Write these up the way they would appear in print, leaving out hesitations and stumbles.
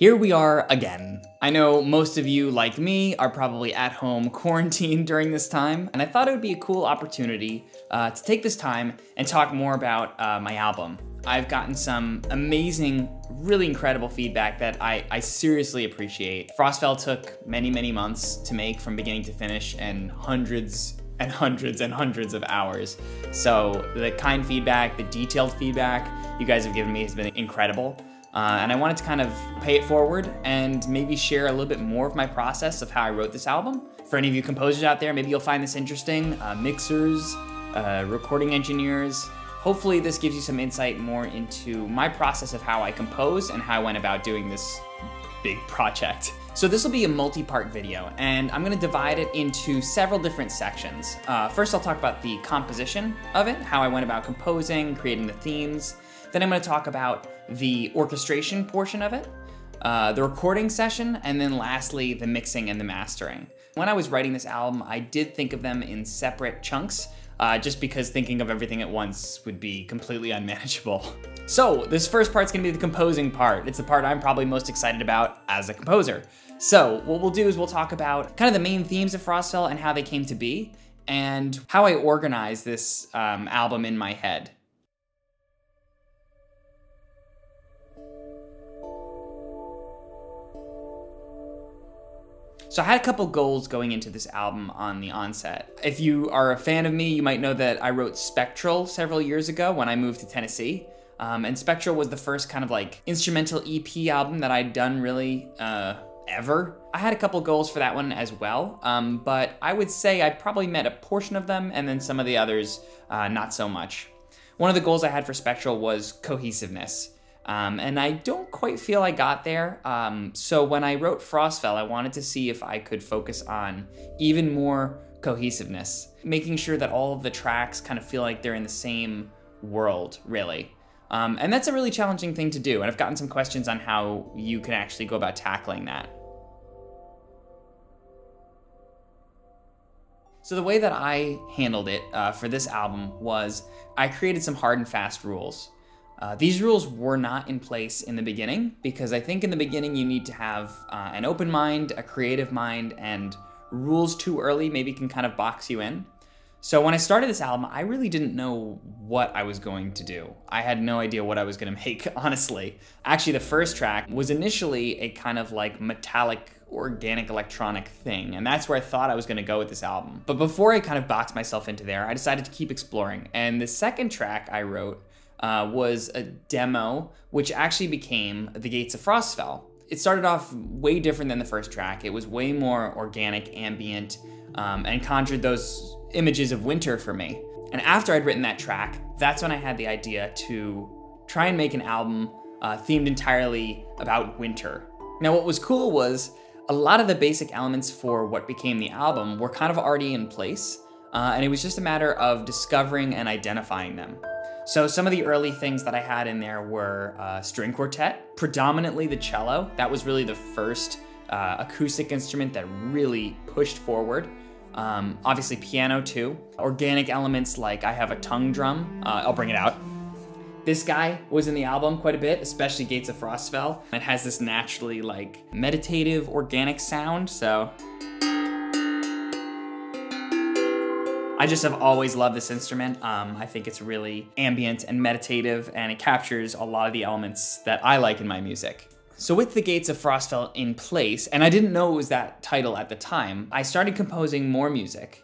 Here we are again. I know most of you, like me, are probably at home quarantined during this time, and I thought it would be a cool opportunity to take this time and talk more about my album. I've gotten some amazing, really incredible feedback that I seriously appreciate. Frostfell took many, many months to make from beginning to finish, and hundreds and hundreds and hundreds of hours. So the kind feedback, the detailed feedback you guys have given me has been incredible. And I wanted to kind of pay it forward and maybe share a little bit more of my process of how I wrote this album. For any of you composers out there, maybe you'll find this interesting. Mixers, recording engineers. Hopefully this gives you some insight more into my process of how I compose and how I went about doing this big project. So this will be a multi-part video, and I'm gonna divide it into several different sections. First, I'll talk about the composition of it, how I went about composing, creating the themes. Then I'm gonna talk about the orchestration portion of it, the recording session, and then lastly, the mixing and the mastering. When I was writing this album, I did think of them in separate chunks, just because thinking of everything at once would be completely unmanageable. So this first part's gonna be the composing part. It's the part I'm probably most excited about as a composer. So what we'll do is we'll talk about kind of the main themes of Frostfell and how they came to be, and how I organized this album in my head. So I had a couple goals going into this album on the onset. If you are a fan of me, you might know that I wrote Spectral several years ago when I moved to Tennessee. And Spectral was the first kind of like instrumental EP album that I'd done really ever. I had a couple goals for that one as well, but I would say I probably met a portion of them and then some of the others not so much. One of the goals I had for Spectral was cohesiveness. And I don't quite feel I got there. So when I wrote Frostfell, I wanted to see if I could focus on even more cohesiveness, making sure that all of the tracks kind of feel like they're in the same world, really. And that's a really challenging thing to do, and I've gotten some questions on how you can actually go about tackling that. So the way that I handled it for this album was I created some hard and fast rules. These rules were not in place in the beginning, because I think in the beginning you need to have an open mind, a creative mind, and rules too early maybe can kind of box you in. So when I started this album, I really didn't know what I was going to do. I had no idea what I was gonna make, honestly. Actually, the first track was initially a kind of like metallic, organic electronic thing, and that's where I thought I was gonna go with this album. But before I kind of boxed myself into there, I decided to keep exploring. And the second track I wrote was a demo, which actually became The Gates of Frostfell. It started off way different than the first track. It was way more organic, ambient, and conjured those images of winter for me. And after I'd written that track, that's when I had the idea to try and make an album themed entirely about winter. Now what was cool was a lot of the basic elements for what became the album were kind of already in place, and it was just a matter of discovering and identifying them. So some of the early things that I had in there were string quartet, predominantly the cello. That was really the first acoustic instrument that really pushed forward. Obviously piano too. Organic elements like I have a tongue drum. I'll bring it out. This guy was in the album quite a bit, especially Gates of Frostfell. It has this naturally like meditative, organic sound, so. I just have always loved this instrument. I think it's really ambient and meditative, and it captures a lot of the elements that I like in my music. So with The Gates of Frostfell in place, and I didn't know it was that title at the time, I started composing more music,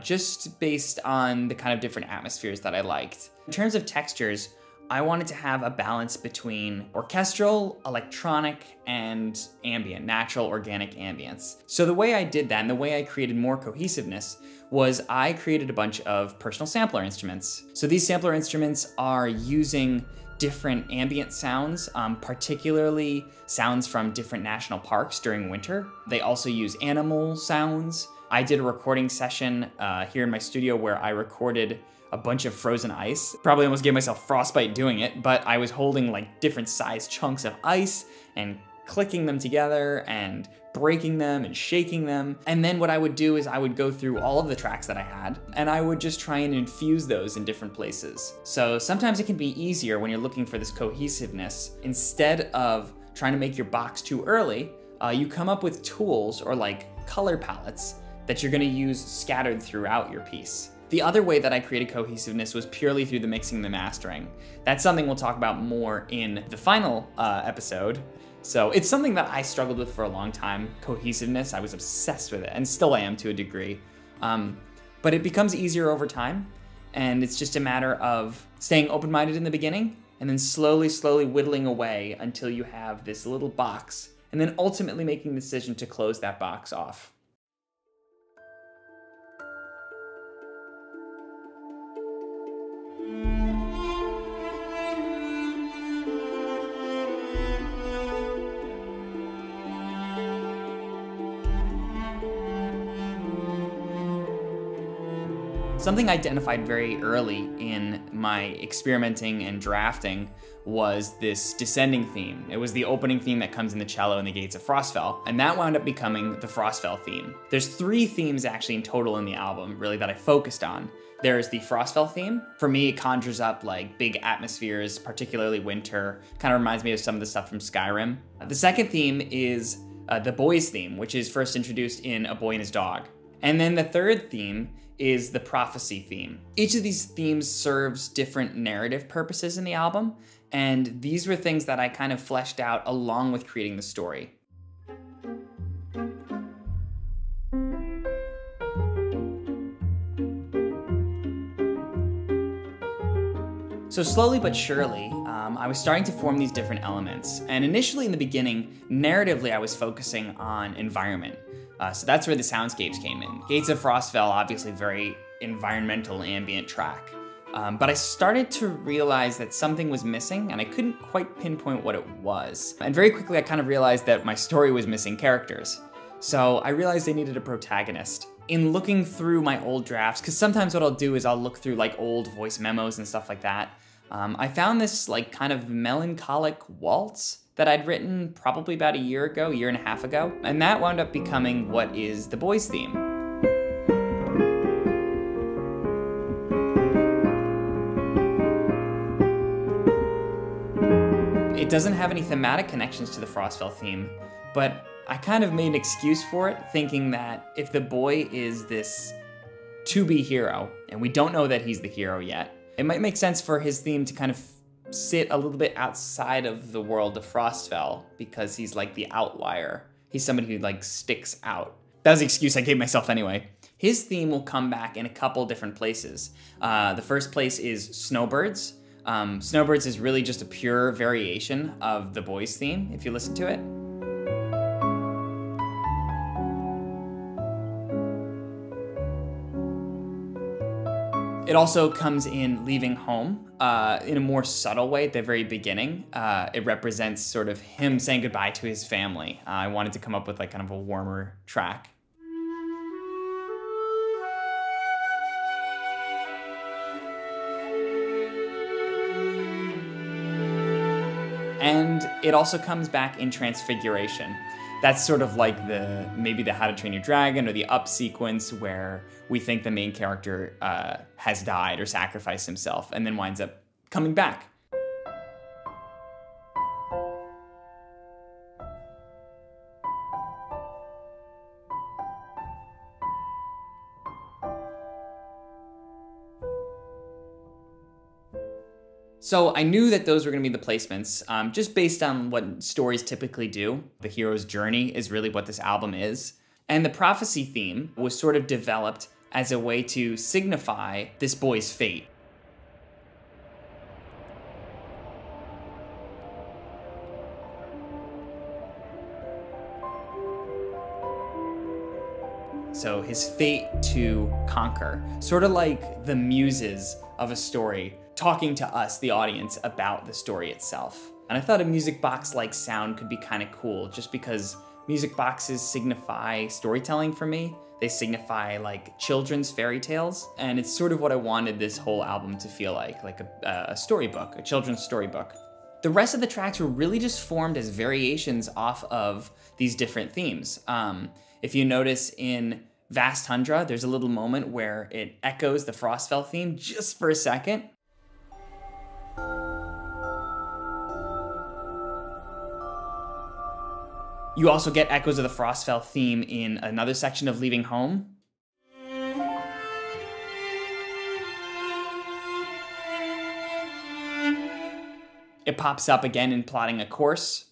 just based on the kind of different atmospheres that I liked. In terms of textures, I wanted to have a balance between orchestral, electronic, and ambient, natural organic ambience. So the way I did that, and the way I created more cohesiveness, was I created a bunch of personal sampler instruments. So these sampler instruments are using different ambient sounds, particularly sounds from different national parks during winter. They also use animal sounds. I did a recording session here in my studio where I recorded a bunch of frozen ice. Probably almost gave myself frostbite doing it, but I was holding like different sized chunks of ice and clicking them together and breaking them and shaking them. And then what I would do is I would go through all of the tracks that I had, and I would just try and infuse those in different places. So sometimes it can be easier when you're looking for this cohesiveness. Instead of trying to make your box too early, you come up with tools or like color palettes that you're gonna use scattered throughout your piece. The other way that I created cohesiveness was purely through the mixing and the mastering. That's something we'll talk about more in the final episode. So it's something that I struggled with for a long time, cohesiveness. I was obsessed with it, and still am to a degree. But it becomes easier over time, and it's just a matter of staying open-minded in the beginning, and then slowly whittling away until you have this little box, and then ultimately making the decision to close that box off. Something I identified very early in my experimenting and drafting was this descending theme. It was the opening theme that comes in the cello in the Gates of Frostfell, and that wound up becoming the Frostfell theme. There's 3 themes actually in total in the album, really, that I focused on. There's the Frostfell theme. For me, it conjures up like big atmospheres, particularly winter. Kind of reminds me of some of the stuff from Skyrim. The second theme is the boys theme, which is first introduced in A Boy and His Dog. And then the third theme is the prophecy theme. Each of these themes serves different narrative purposes in the album, and these were things that I kind of fleshed out along with creating the story. So slowly but surely, I was starting to form these different elements. And initially in the beginning, narratively, I was focusing on environment. So that's where the soundscapes came in. Gates of Frostfell, obviously very environmental ambient track. But I started to realize that something was missing, and I couldn't quite pinpoint what it was. And very quickly I kind of realized that my story was missing characters. So I realized I needed a protagonist. In looking through my old drafts, because sometimes what I'll do is I'll look through like old voice memos and stuff like that, I found this like kind of melancholic waltz that I'd written probably about a year and a half ago, and that wound up becoming what is the boys theme. It doesn't have any thematic connections to the Frostfell theme, but I kind of made an excuse for it, thinking that if the boy is this to-be hero, and we don't know that he's the hero yet, it might make sense for his theme to kind of sit a little bit outside of the world of Frostfell, because he's like the outlier. He's somebody who like sticks out. That was the excuse I gave myself anyway. His theme will come back in a couple different places. The first place is Snowbirds. Snowbirds is really just a pure variation of the boys theme, if you listen to it. It also comes in Leaving Home in a more subtle way at the very beginning. It represents sort of him saying goodbye to his family. I wanted to come up with like kind of a warmer track. And it also comes back in Transfiguration. That's sort of like maybe the How to Train Your Dragon or the Up sequence where we think the main character has died or sacrificed himself and then winds up coming back. So I knew that those were going to be the placements, just based on what stories typically do. The hero's journey is really what this album is. And the prophecy theme was sort of developed as a way to signify this boy's fate. So his fate to conquer, sort of like the muses of a story talking to us, the audience, about the story itself. And I thought a music box-like sound could be kind of cool, just because music boxes signify storytelling for me. They signify like children's fairy tales, and it's sort of what I wanted this whole album to feel like a storybook, a children's storybook. The rest of the tracks were really just formed as variations off of these different themes. If you notice in Vast Tundra, there's a little moment where it echoes the Frostfell theme just for a second. You also get echoes of the Frostfell theme in another section of Leaving Home. It pops up again in Plotting a Course.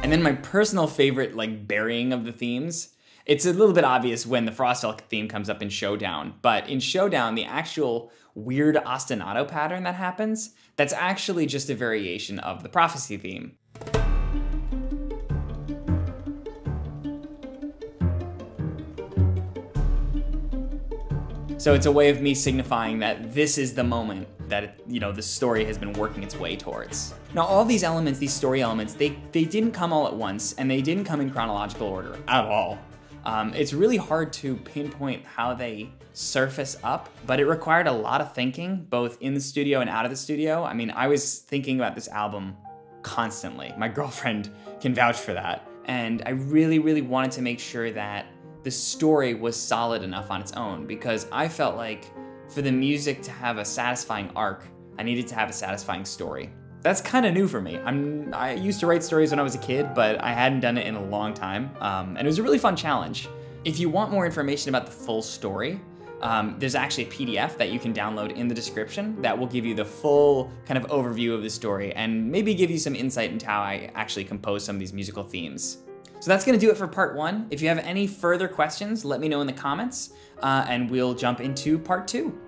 And then my personal favorite, like, burying of the themes. It's a little bit obvious when the Frostfell theme comes up in Showdown, but in Showdown, the actual weird ostinato pattern that happens, that's actually just a variation of the Prophecy theme. So it's a way of me signifying that this is the moment that, you know, the story has been working its way towards. Now, all these elements, these story elements, they didn't come all at once, and they didn't come in chronological order at all. It's really hard to pinpoint how they surface up, but it required a lot of thinking, both in the studio and out of the studio. I mean, I was thinking about this album constantly. My girlfriend can vouch for that. And I really, really wanted to make sure that the story was solid enough on its own, because I felt like for the music to have a satisfying arc, I needed to have a satisfying story. That's kind of new for me. I used to write stories when I was a kid, but I hadn't done it in a long time, and it was a really fun challenge. If you want more information about the full story, there's actually a PDF that you can download in the description that will give you the full kind of overview of the story and maybe give you some insight into how I actually compose some of these musical themes. So that's gonna do it for part 1. If you have any further questions, let me know in the comments, and we'll jump into part 2.